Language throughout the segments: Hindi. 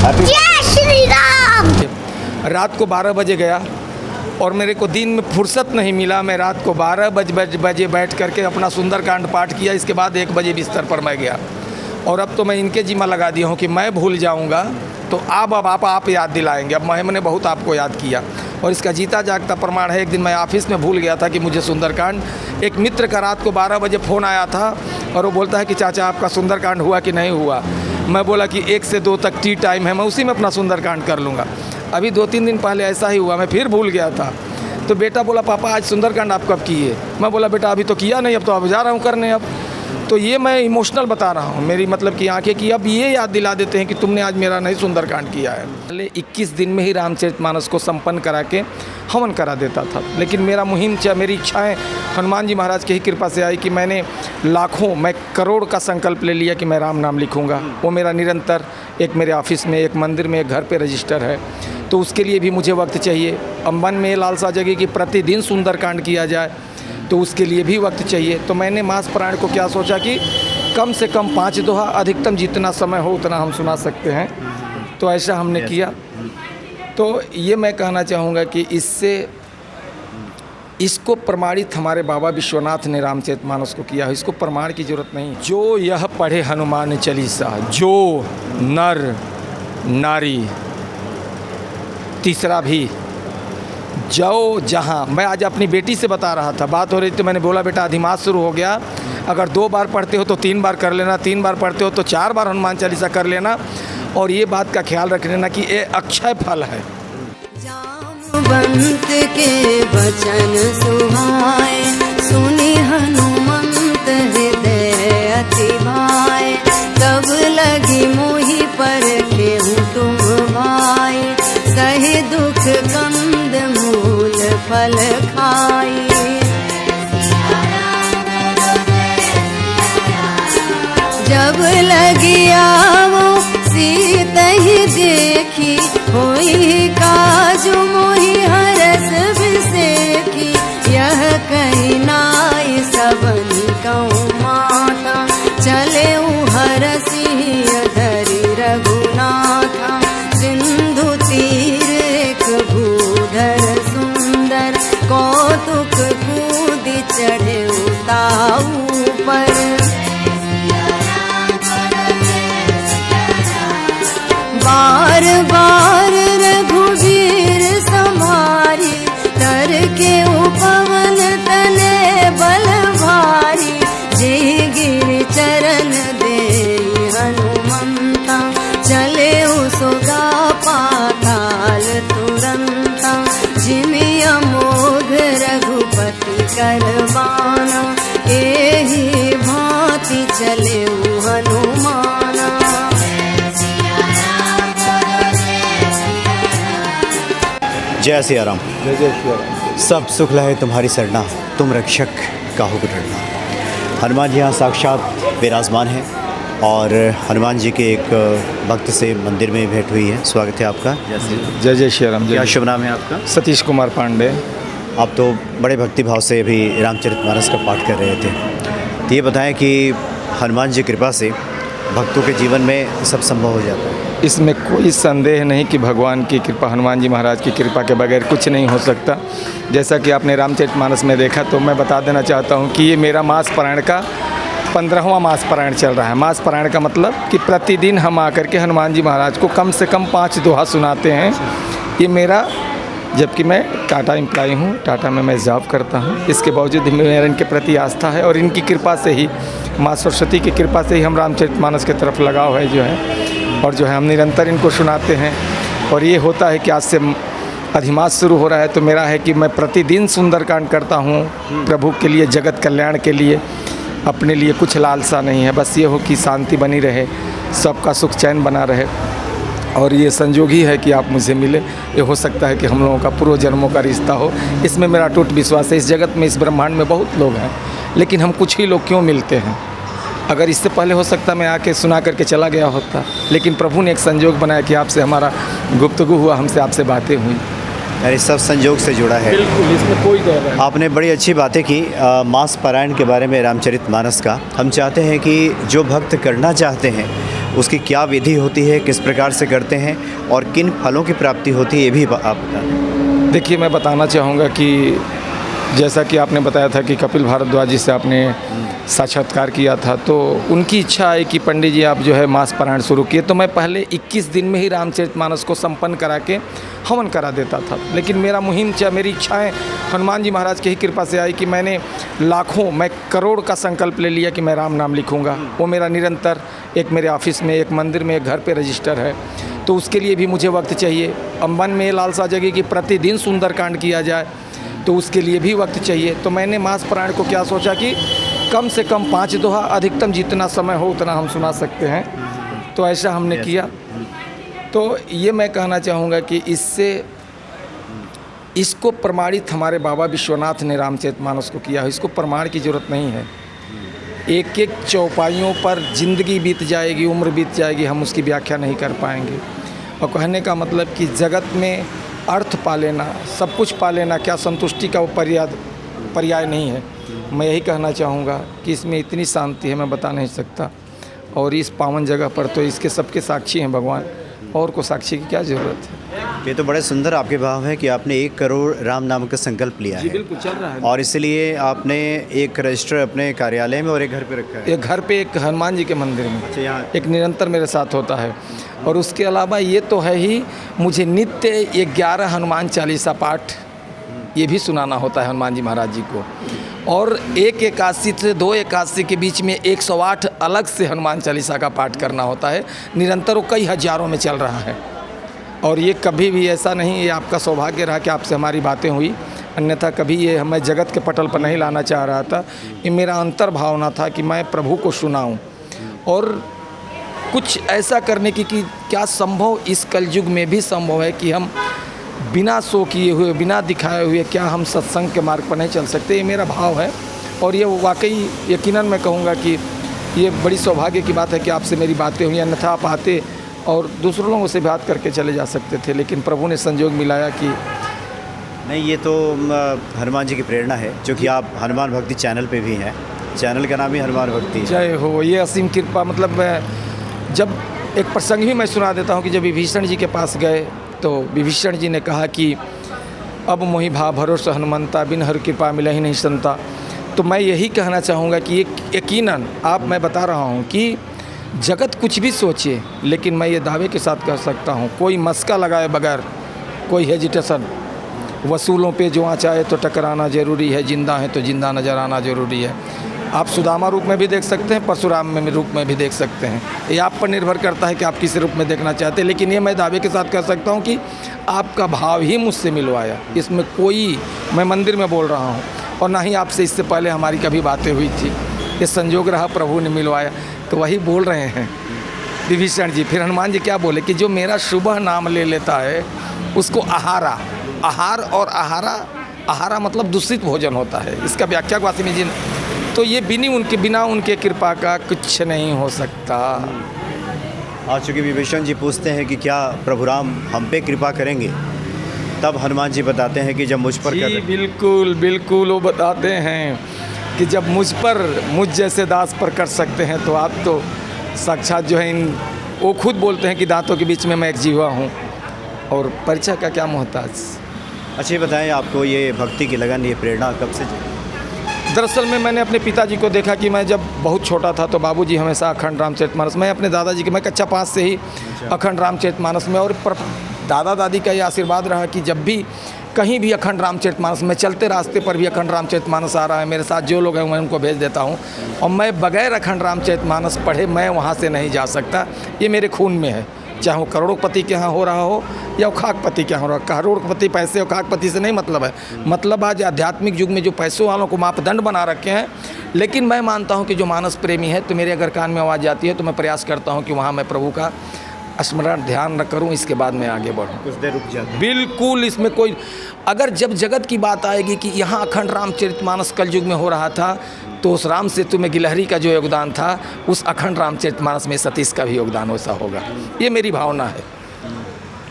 जय श्री राम। रात को 12 बजे गया और मेरे को दिन में फुर्सत नहीं मिला। मैं रात को 12 बजे बैठ करके अपना सुंदरकांड पाठ किया। इसके बाद 1 बजे बिस्तर पर मैं गया और अब तो मैं इनके जिम्मा लगा दिया हूँ कि मैं भूल जाऊँगा तो आप याद दिलाएंगे। अब मैंने बहुत आपको याद किया और इसका जीता जागता प्रमाण है। एक दिन मैं ऑफिस में भूल गया था कि मुझे सुंदरकांड, एक मित्र का रात को 12 बजे फ़ोन आया था और वो बोलता है कि चाचा आपका सुंदरकांड हुआ कि नहीं हुआ। मैं बोला कि 1 से 2 तक टी टाइम है, मैं उसी में अपना सुंदरकांड कर लूँगा। अभी 2-3 दिन पहले ऐसा ही हुआ, मैं फिर भूल गया था। तो बेटा बोला पापा आज सुंदरकांड आप कब किए? मैं बोला बेटा अभी तो किया नहीं, अब तो अब जा रहा हूँ करने। अब तो ये मैं इमोशनल बता रहा हूँ, मेरी मतलब कि आंखें की अब ये याद दिला देते हैं कि तुमने आज मेरा नहीं सुंदरकांड किया है। पहले 21 दिन में ही रामचरितमानस को संपन्न करा के हवन करा देता था, लेकिन मेरा मुहिम मेरी इच्छाएं हनुमान जी महाराज की ही कृपा से आई कि मैंने मैं करोड़ का संकल्प ले लिया कि मैं राम नाम लिखूँगा। वो मेरा निरंतर, एक मेरे ऑफिस में, एक मंदिर में, एक घर पे रजिस्टर है, तो उसके लिए भी मुझे वक्त चाहिए। अब मन में ये लालसा जगी कि प्रतिदिन सुंदरकांड किया जाए, तो उसके लिए भी वक्त चाहिए। तो मैंने मास पारायण को क्या सोचा कि कम से कम 5 दोहा, अधिकतम जितना समय हो उतना हम सुना सकते हैं, तो ऐसा हमने किया। तो ये मैं कहना चाहूँगा कि इसको प्रमाणित हमारे बाबा विश्वनाथ ने रामचरितमानस को किया है, इसको प्रमाण की जरूरत नहीं। जो यह पढ़े हनुमान चालीसा, जो नर नारी, तीसरा भी जो जहाँ। मैं आज अपनी बेटी से बता रहा था, बात हो रही थी, मैंने बोला बेटा अधिमास शुरू हो गया, अगर 2 बार पढ़ते हो तो 3 बार कर लेना, 3 बार पढ़ते हो तो 4 बार हनुमान चालीसा कर लेना, और ये बात का ख्याल रख लेना कि ये अक्षय फल है। जामवंत के वचन सुहाए, सुनि हनुमंत हृदय अति भाए, तब लगी मोहि परखेहु तुम भाई, सहि दुख कंद मूल फल खाई। जब लगी आवो सीतहि देखी, होई काजु मोहि हरस बिसेखी, यह कही नाई सबनि कहूँ माता, चले हरसी धरि रघुनाथा, सिंधु तीर एक भूधर सुंदर, कौतुक कूदि चढ़े ताऊ पर। बार बार रघुवीर संभारी, तर के उपवन तने बल भारी, जे गिर चरण दे हनुमंता, चले सुगा पाताल तुरंता, जिमि अमोघ रघुपति करबाना, एहि भांति चले हनुमाना। जय सिया राम। जय जय श्री राम। सब सुख लहे तुम्हारी सरना, तुम रक्षक काहू को डरना। हनुमान जी यहाँ साक्षात विराजमान हैं और हनुमान जी के एक भक्त से मंदिर में भेंट हुई है। स्वागत है आपका। जय जय श्री राम। क्या शुभ नाम है आपका? सतीश कुमार पांडे। आप तो बड़े भक्तिभाव से अभी रामचरितमानस का पाठ कर रहे थे, तो ये बताएं कि हनुमान जी कृपा से भक्तों के जीवन में सब संभव हो जाता है? इसमें कोई संदेह नहीं कि भगवान की कृपा, हनुमान जी महाराज की कृपा के बगैर कुछ नहीं हो सकता। जैसा कि आपने रामचरितमानस में देखा, तो मैं बता देना चाहता हूँ कि ये मेरा मास पारायण का 15वां मास पारायण चल रहा है। मास पारायण का मतलब कि प्रतिदिन हम आकर के हनुमान जी महाराज को कम से कम 5 दोहा सुनाते हैं। ये मेरा, जबकि मैं टाटा एम्प्लॉय हूँ, टाटा में मैं जॉब करता हूँ, इसके बावजूद मेरा इनके प्रति आस्था है और इनकी कृपा से ही, माँ सरस्वती की कृपा से ही हम रामचरितमानस की तरफ लगाव है जो है, और जो है हम निरंतर इनको सुनाते हैं। और ये होता है कि आज से अधिमास शुरू हो रहा है, तो मेरा है कि मैं प्रतिदिन सुंदरकांड करता हूँ प्रभु के लिए, जगत कल्याण के लिए। अपने लिए कुछ लालसा नहीं है, बस ये हो कि शांति बनी रहे, सबका सुख चैन बना रहे। और ये संजोग ही है कि आप मुझे मिले। ये हो सकता है कि हम लोगों का पूर्व जन्मों का रिश्ता हो, इसमें मेरा टूट विश्वास है। इस जगत में, इस ब्रह्मांड में बहुत लोग हैं, लेकिन हम कुछ ही लोग क्यों मिलते हैं? अगर इससे पहले हो सकता मैं आके सुना करके चला गया होता, लेकिन प्रभु ने एक संजोग बनाया कि आपसे हमारा गुफ्तगू हुआ, हमसे आपसे बातें हुई। यानी सब संयोग से जुड़ा है। बिल्कुल, इसमें कोई दौर नहीं। आपने बड़ी अच्छी बातें की मास पारायण के बारे में, रामचरितमानस का। हम चाहते हैं कि जो भक्त करना चाहते हैं उसकी क्या विधि होती है, किस प्रकार से करते हैं और किन फलों की प्राप्ति होती है, ये भी आप बता दें। देखिए, मैं बताना चाहूँगा कि जैसा कि आपने बताया था कि कपिल भारद्वाज जी से आपने साक्षात्कार किया था, तो उनकी इच्छा है कि पंडित जी आप जो है मास पारायण शुरू किए, तो मैं पहले 21 दिन में ही रामचरितमानस को संपन्न करा के हवन करा देता था। लेकिन मेरा मुहिम मेरी इच्छाएं हनुमान जी महाराज की ही कृपा से आई कि मैंने लाखों, मैं करोड़ का संकल्प ले लिया कि मैं राम नाम लिखूँगा। वो मेरा निरंतर, एक मेरे ऑफिस में, एक मंदिर में, एक घर पे रजिस्टर है, तो उसके लिए भी मुझे वक्त चाहिए। अब मन में लालसा जगी कि प्रतिदिन सुंदरकांड किया जाए, तो उसके लिए भी वक्त चाहिए। तो मैंने मास पारायण को क्या सोचा कि कम से कम 5 दोहा, अधिकतम जितना समय हो उतना हम सुना सकते हैं, तो ऐसा हमने किया। तो ये मैं कहना चाहूँगा कि इसको प्रमाणित हमारे बाबा विश्वनाथ ने रामचरितमानस को किया है। इसको प्रमाण की ज़रूरत नहीं है। एक एक चौपाइयों पर ज़िंदगी बीत जाएगी, उम्र बीत जाएगी, हम उसकी व्याख्या नहीं कर पाएंगे। और कहने का मतलब कि जगत में अर्थ पा लेना, सब कुछ पा लेना, क्या संतुष्टि का वो पर्याय नहीं है। मैं यही कहना चाहूँगा कि इसमें इतनी शांति है, मैं बता नहीं सकता। और इस पावन जगह पर तो इसके सबके साक्षी हैं भगवान, और को साक्षी की क्या ज़रूरत है। ये तो बड़े सुंदर आपके भाव है कि आपने 1 करोड़ राम नाम का संकल्प लिया है। बिल्कुल चल रहा है। और इसलिए आपने एक रजिस्टर अपने कार्यालय में और एक घर पे रखा है। एक घर पे, एक हनुमान जी के मंदिर में। अच्छा, यहाँ एक निरंतर मेरे साथ होता है। और उसके अलावा ये तो है ही, मुझे नित्य 11 हनुमान चालीसा पाठ ये भी सुनाना होता है हनुमान जी महाराज जी को। और 1 एकादशी से 2 एकादशी के बीच में 108 अलग से हनुमान चालीसा का पाठ करना होता है। निरंतर वो कई हजारों में चल रहा है। और ये कभी भी ऐसा नहीं, ये आपका सौभाग्य रहा कि आपसे हमारी बातें हुई, अन्यथा कभी ये मैं जगत के पटल पर नहीं लाना चाह रहा था। ये मेरा अंतर भावना था कि मैं प्रभु को सुनाऊं और कुछ ऐसा करने की कि क्या संभव इस कलयुग में भी संभव है कि हम बिना शो किए हुए, बिना दिखाए हुए क्या हम सत्संग के मार्ग पर नहीं चल सकते। ये मेरा भाव है। और ये वाकई यकीनन मैं कहूँगा कि ये बड़ी सौभाग्य की बात है कि आपसे मेरी बातें हुई, अन्यथा आप आते और दूसरों लोगों से बात करके चले जा सकते थे, लेकिन प्रभु ने संयोग मिलाया कि नहीं। ये तो हनुमान जी की प्रेरणा है, जो कि आप हनुमान भक्ति चैनल पे भी हैं। चैनल का नाम ही हनुमान भक्ति है। जय हो। ये असीम कृपा। मतलब जब एक प्रसंग भी मैं सुना देता हूँ कि जब विभीषण जी के पास गए तो विभीषण जी ने कहा कि अब मोहि भा भरोसा हनुमंता, बिन हर कृपा मिला ही नहीं संता। तो मैं यही कहना चाहूँगा कि यकीनन मैं बता रहा हूँ कि जगत कुछ भी सोचे, लेकिन मैं ये दावे के साथ कह सकता हूँ, कोई मस्का लगाए बगैर, कोई हेजिटेशन, वसूलों पे जो आँच आए तो टकराना ज़रूरी है, जिंदा है तो जिंदा नज़र आना ज़रूरी है। आप सुदामा रूप में भी देख सकते हैं, परशुराम में रूप में भी देख सकते हैं। ये आप पर निर्भर करता है कि आप किस रूप में देखना चाहते हैं। लेकिन ये मैं दावे के साथ कह सकता हूँ कि आपका भाव ही मुझसे मिलवाया। इसमें कोई, मैं मंदिर में बोल रहा हूँ और ना ही आपसे इससे पहले हमारी कभी बातें हुई थी। ये संजोग रहा, प्रभु ने मिलवाया। तो वही बोल रहे हैं विभीषण जी। फिर हनुमान जी क्या बोले कि जो मेरा शुभ नाम ले लेता है उसको आहारा, आहार और आहारा मतलब दूषित भोजन होता है। इसका व्याख्या वासिनी जी, तो ये बिना उनके कृपा का कुछ नहीं हो सकता। आज चूँकि विभीषण जी पूछते हैं कि क्या प्रभु राम हम पे कृपा करेंगे, तब हनुमान जी बताते हैं कि जब मुझ पर जी बिल्कुल बिल्कुल, वो बताते हैं कि जब मुझ जैसे दास पर कर सकते हैं तो आप तो साक्षात जो है वो खुद बोलते हैं कि दांतों के बीच में मैं एक जीवा हूँ और परिचय का क्या मोहताज। अच्छा, ये बताएं, आपको ये भक्ति की लगन, ये प्रेरणा कब से जगी? दरअसल में मैंने अपने पिताजी को देखा कि मैं जब बहुत छोटा था तो बाबूजी हमेशा अखंड रामचरितमानस, मैं अपने दादाजी के, मैं कक्षा 5 से ही अखंड रामचरितमानस में, और दादा दादी का ये आशीर्वाद रहा कि जब भी कहीं भी अखंड रामचरितमानस में, चलते रास्ते पर भी अखंड रामचरितमानस आ रहा है, मेरे साथ जो लोग हैं मैं उनको भेज देता हूँ। और मैं बगैर अखंड रामचरितमानस पढ़े मैं वहाँ से नहीं जा सकता। ये मेरे खून में है, चाहे वो करोड़पति के यहाँ हो रहा हो या वो खाकपति के यहाँ हो रहा हो। करोड़पति पैसे और खाकपति से नहीं मतलब है, मतलब आज आध्यात्मिक युग में जो पैसों वालों को मापदंड बना रखे हैं। लेकिन मैं मानता हूँ कि जो मानस प्रेमी है, तो मेरे अगर कान में आवाज़ जाती है तो मैं प्रयास करता हूँ कि वहाँ मैं प्रभु का स्मरण ध्यान न करूं, इसके बाद मैं आगे बढ़ूं। कुछ देर रुक जाते। बिल्कुल, इसमें कोई, अगर जब जगत की बात आएगी कि यहाँ अखंड रामचरितमानस कलयुग में हो रहा था, तो उस राम सेतु में गिलहरी का जो योगदान था, उस अखंड रामचरितमानस में सतीश का भी योगदान वैसा होगा। ये मेरी भावना है।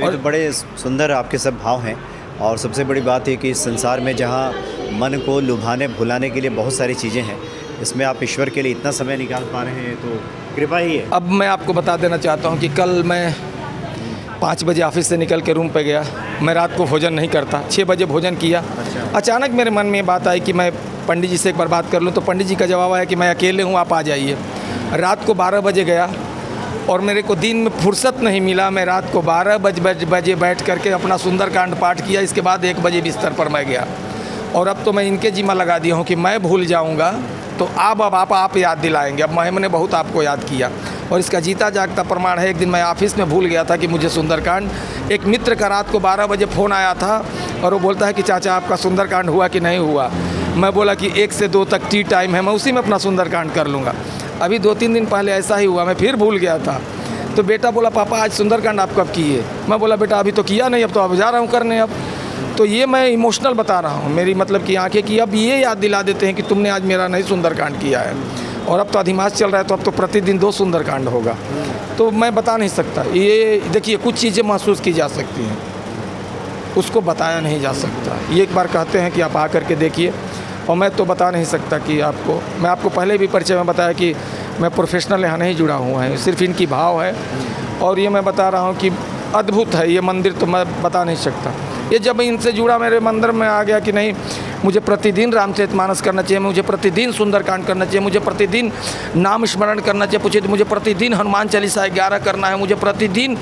और तो बड़े सुंदर आपके सब भाव हैं। और सबसे बड़ी बात है कि इस संसार में जहाँ मन को लुभाने भुलाने के लिए बहुत सारी चीज़ें हैं, इसमें आप ईश्वर के लिए इतना समय निकाल पा रहे हैं तो कृपा ही है। अब मैं आपको बता देना चाहता हूँ कि कल मैं 5 बजे ऑफिस से निकल के रूम पे गया। मैं रात को भोजन नहीं करता, 6 बजे भोजन किया। अचानक मेरे मन में बात आई कि मैं पंडित जी से एक बार बात कर लूँ, तो पंडित जी का जवाब आया कि मैं अकेले हूँ, आप आ जाइए। रात को 12 बजे गया और मेरे को दिन में फुर्सत नहीं मिला। मैं रात को 12 बजे बैठ करके अपना सुंदरकांड पाठ किया। इसके बाद 1 बजे बिस्तर पर मैं गया। और अब तो मैं इनके जिम्मा लगा दिया हूँ कि मैं भूल जाऊँगा तो आप याद दिलाएंगे। अब मैंने बहुत आपको याद किया और इसका जीता जागता प्रमाण है। एक दिन मैं ऑफिस में भूल गया था कि मुझे सुंदरकांड, एक मित्र का रात को 12 बजे फ़ोन आया था और वो बोलता है कि चाचा आपका सुंदरकांड हुआ कि नहीं हुआ। मैं बोला कि 1 से 2 तक टी टाइम है, मैं उसी में अपना सुंदरकांड कर लूँगा। अभी 2-3 दिन पहले ऐसा ही हुआ, मैं फिर भूल गया था। तो बेटा बोला पापा आज सुंदरकांड आप कब किए? मैं बोला बेटा अभी तो किया नहीं, अब तो अब जा रहा हूँ करने। अब तो ये मैं इमोशनल बता रहा हूँ, मेरी मतलब कि आंखें कि अब ये याद दिला देते हैं कि तुमने आज मेरा नहीं सुंदरकांड किया है। और अब तो अधिमास चल रहा है तो अब तो प्रतिदिन 2 सुंदरकांड होगा। तो मैं बता नहीं सकता। ये देखिए कुछ चीज़ें महसूस की जा सकती हैं, उसको बताया नहीं जा सकता। ये एक बार कहते हैं कि आप आ करके देखिए, और मैं तो बता नहीं सकता कि आपको, मैं आपको पहले भी परिचय में बताया कि मैं प्रोफेशनल यहाँ नहीं जुड़ा हुआ है, सिर्फ इनकी भाव है। और ये मैं बता रहा हूँ कि अद्भुत है ये मंदिर, तो मैं बता नहीं सकता। ये जब इनसे जुड़ा मेरे मंदिर में आ गया कि नहीं मुझे प्रतिदिन रामचरितमानस करना चाहिए, मुझे प्रतिदिन सुंदरकांड करना चाहिए, मुझे प्रतिदिन नाम स्मरण करना चाहिए, पूछे तो मुझे प्रतिदिन हनुमान चालीसा 11 करना है, मुझे प्रतिदिन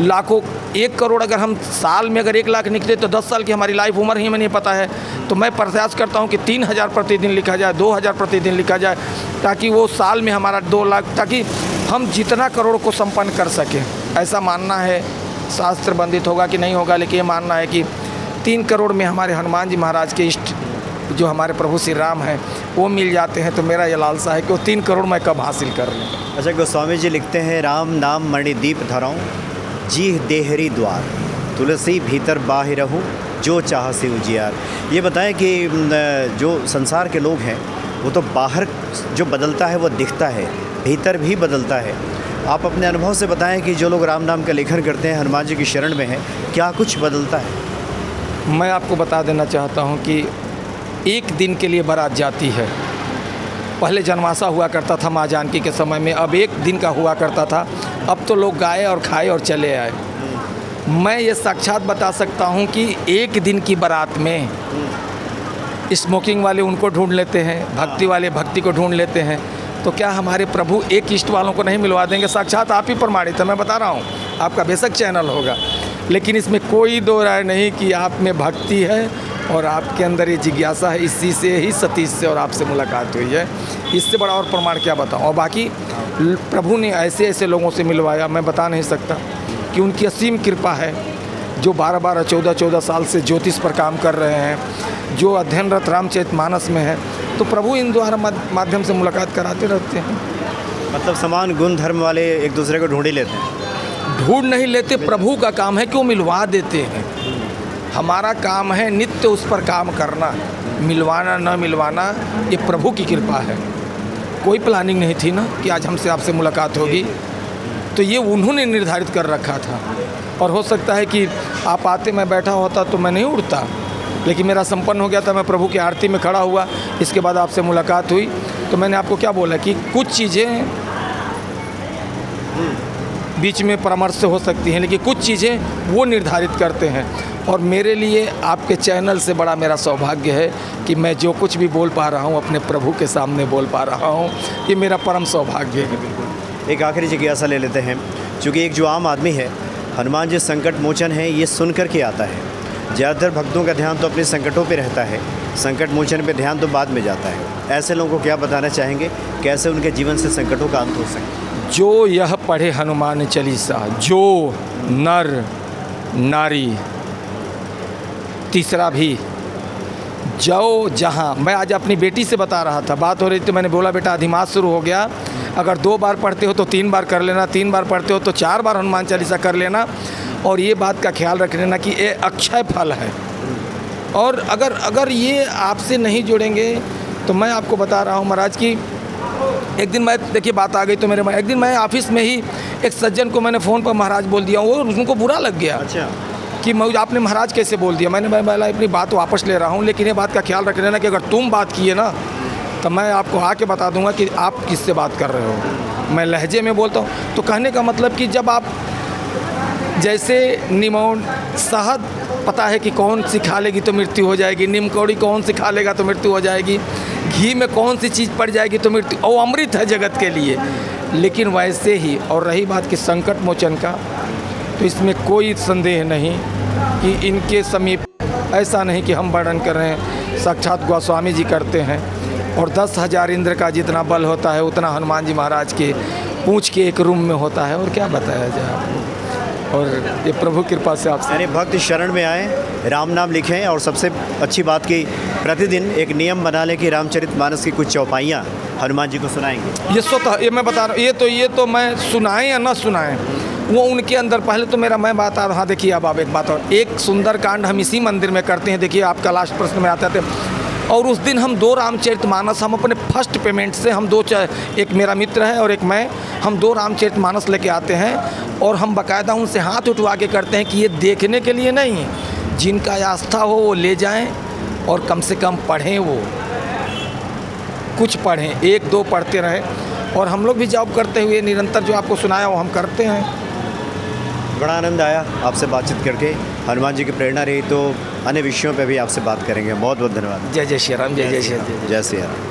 लाखों 1 करोड़, अगर हम साल में अगर 1 लाख निकले तो 10 साल की हमारी लाइफ उम्र ही में नहीं पता है। तो मैं प्रयास करता हूँ कि 3000 प्रतिदिन लिखा जाए, 2000 प्रतिदिन लिखा जाए, ताकि वो साल में हमारा 2 लाख, ताकि हम जितना करोड़ को संपन्न कर सकें। ऐसा मानना है, शास्त्र बंधित होगा कि नहीं होगा, लेकिन ये मानना है कि 3 करोड़ में हमारे हनुमान जी महाराज के इष्ट जो हमारे प्रभु श्री राम हैं वो मिल जाते हैं। तो मेरा ये लालसा है कि वो 3 करोड़ मैं कब हासिल कर लूँ। अच्छा, गोस्वामी जी लिखते हैं राम नाम मणिदीप धराऊँ, जी देहरी द्वार, तुलसी भीतर बाहिरहूँ, जो चाह से उजियार। ये बताएं कि जो संसार के लोग हैं वो तो बाहर जो बदलता है वो दिखता है, भीतर भी बदलता है। आप अपने अनुभव से बताएं कि जो लोग राम नाम का लेखन करते हैं, हनुमान जी की शरण में हैं, क्या कुछ बदलता है? मैं आपको बता देना चाहता हूँ कि एक दिन के लिए बारात जाती है। पहले जनवासा हुआ करता था माँ जानकी के समय में, अब 1 दिन का हुआ करता था। अब तो लोग गाए और खाए और चले आए। मैं ये साक्षात बता सकता हूँ कि 1 दिन की बारात में स्मोकिंग वाले उनको ढूंढ लेते हैं, भक्ति वाले भक्ति को ढूंढ लेते हैं, तो क्या हमारे प्रभु एक इष्ट वालों को नहीं मिलवा देंगे? साक्षात आप ही प्रमाणित है, मैं बता रहा हूँ। आपका बेशक चैनल होगा, लेकिन इसमें कोई दो राय नहीं कि आप में भक्ति है और आपके अंदर ये जिज्ञासा है। इसी से ही सतीश से और आपसे मुलाकात हुई है, इससे बड़ा और प्रमाण क्या बताऊँ। और बाकी प्रभु ने ऐसे ऐसे लोगों से मिलवाया, मैं बता नहीं सकता कि उनकी असीम कृपा है। जो 12-12, 14-14 साल से ज्योतिष पर काम कर रहे हैं, जो अध्ययनरत रामचरितमानस में है, तो प्रभु इन द्वारा माध्यम से मुलाकात कराते रहते हैं। मतलब समान गुण धर्म वाले एक दूसरे को ढूंढ ही लेते हैं? ढूंढ नहीं लेते, प्रभु का काम है कि वो मिलवा देते हैं। हमारा काम है नित्य उस पर काम करना, मिलवाना न मिलवाना ये प्रभु की कृपा है। कोई प्लानिंग नहीं थी ना कि आज हमसे आपसे मुलाकात होगी, तो ये उन्होंने निर्धारित कर रखा था। और हो सकता है कि आप आते, मैं बैठा होता तो मैं नहीं उठता, लेकिन मेरा संपन्न हो गया था। मैं प्रभु की आरती में खड़ा हुआ, इसके बाद आपसे मुलाकात हुई। तो मैंने आपको क्या बोला कि कुछ चीज़ें बीच में परामर्श से हो सकती हैं, लेकिन कुछ चीज़ें वो निर्धारित करते हैं। और मेरे लिए आपके चैनल से बड़ा मेरा सौभाग्य है कि मैं जो कुछ भी बोल पा रहा हूँ अपने प्रभु के सामने बोल पा रहा हूँ, ये मेरा परम सौभाग्य है। बिल्कुल। एक आखिरी जिज्ञासा ले लेते हैं, क्योंकि एक जो आम आदमी है, हनुमान जी संकट मोचन है, ये सुन कर के आता है। ज़्यादातर भक्तों का ध्यान तो अपने संकटों पे रहता है, संकट मोचन पे ध्यान तो बाद में जाता है। ऐसे लोगों को क्या बताना चाहेंगे, कैसे उनके जीवन से संकटों का अंत हो सके? जो यह पढ़े हनुमान चालीसा, जो नर नारी, तीसरा भी जो जहाँ। मैं आज अपनी बेटी से बता रहा था, बात हो रही थी, मैंने बोला बेटा अधिमास शुरू हो गया, अगर 2 बार पढ़ते हो तो 3 बार कर लेना, 3 बार पढ़ते हो तो 4 बार हनुमान चालीसा कर लेना। और ये बात का ख्याल रख लेना कि ये अक्षय फल है। और अगर ये आपसे नहीं जुड़ेंगे तो मैं आपको बता रहा हूँ महाराज कि एक दिन मैं, देखिए बात आ गई तो मेरे, एक दिन मैं ऑफिस में ही एक सज्जन को मैंने फ़ोन पर महाराज बोल दिया, वो उनको बुरा लग गया। अच्छा। कि मैं आपने महाराज कैसे बोल दिया। मैं अपनी बात वापस ले रहा हूँ, लेकिन ये बात का ख्याल रख लेना कि अगर तुम बात किए ना तो मैं आपको आके बता दूंगा कि आप किससे बात कर रहे हो। मैं लहजे में बोलता हूँ। तो कहने का मतलब कि जब आप जैसे निमोन शहद पता है कि कौन सी खा लेगी तो मृत्यु हो जाएगी, नीम कौड़ी कौन सी खा लेगा तो मृत्यु हो जाएगी, घी में कौन सी चीज़ पड़ जाएगी तो मृत्यु, और अमृत है जगत के लिए। लेकिन वैसे ही, और रही बात कि संकट मोचन का, तो इसमें कोई संदेह नहीं कि इनके समीप ऐसा नहीं कि हम वर्णन कर रहे हैं, साक्षात गोस्वामी जी करते हैं। और 10,000 इंद्र का जितना बल होता है उतना हनुमान जी महाराज के पूंछ के एक रूम में होता है। और क्या बताया जाए आपको, और ये प्रभु कृपा से आप यानी भक्त शरण में आए, राम नाम लिखें, और सबसे अच्छी बात कि प्रतिदिन एक नियम बना लें कि रामचरितमानस की कुछ चौपाइयाँ हनुमान जी को सुनाएंगे। ये स्वतः, ये मैं बता रहा हूँ, ये तो मैं सुनाएं या ना सुनाएं वो उनके अंदर। पहले तो मेरा मैं बात आ रहा, हाँ देखिए अब आप एक बात और, एक सुंदर कांड हम इसी मंदिर में करते हैं। देखिए आपका लास्ट प्रश्न में आते थे, और उस दिन हम 2 रामचरितमानस, हम अपने फर्स्ट पेमेंट से हम 2, एक मेरा मित्र है और एक मैं, हम 2 रामचरितमानस लेके आते हैं। और हम बाकायदा उनसे हाथ उठवा के करते हैं कि ये देखने के लिए नहीं, जिनका आस्था हो वो ले जाएं और कम से कम पढ़ें, वो कुछ पढ़ें, 1-2 पढ़ते रहें। और हम लोग भी जॉब करते हुए निरंतर जो आपको सुनाया वो हम करते हैं। बड़ा आनंद आया आपसे बातचीत करके। हनुमान जी की प्रेरणा रही तो अन्य विषयों पे भी आपसे बात करेंगे। बहुत बहुत धन्यवाद। जय जय श्री राम, जय जय श्री राम। जय श्री राम।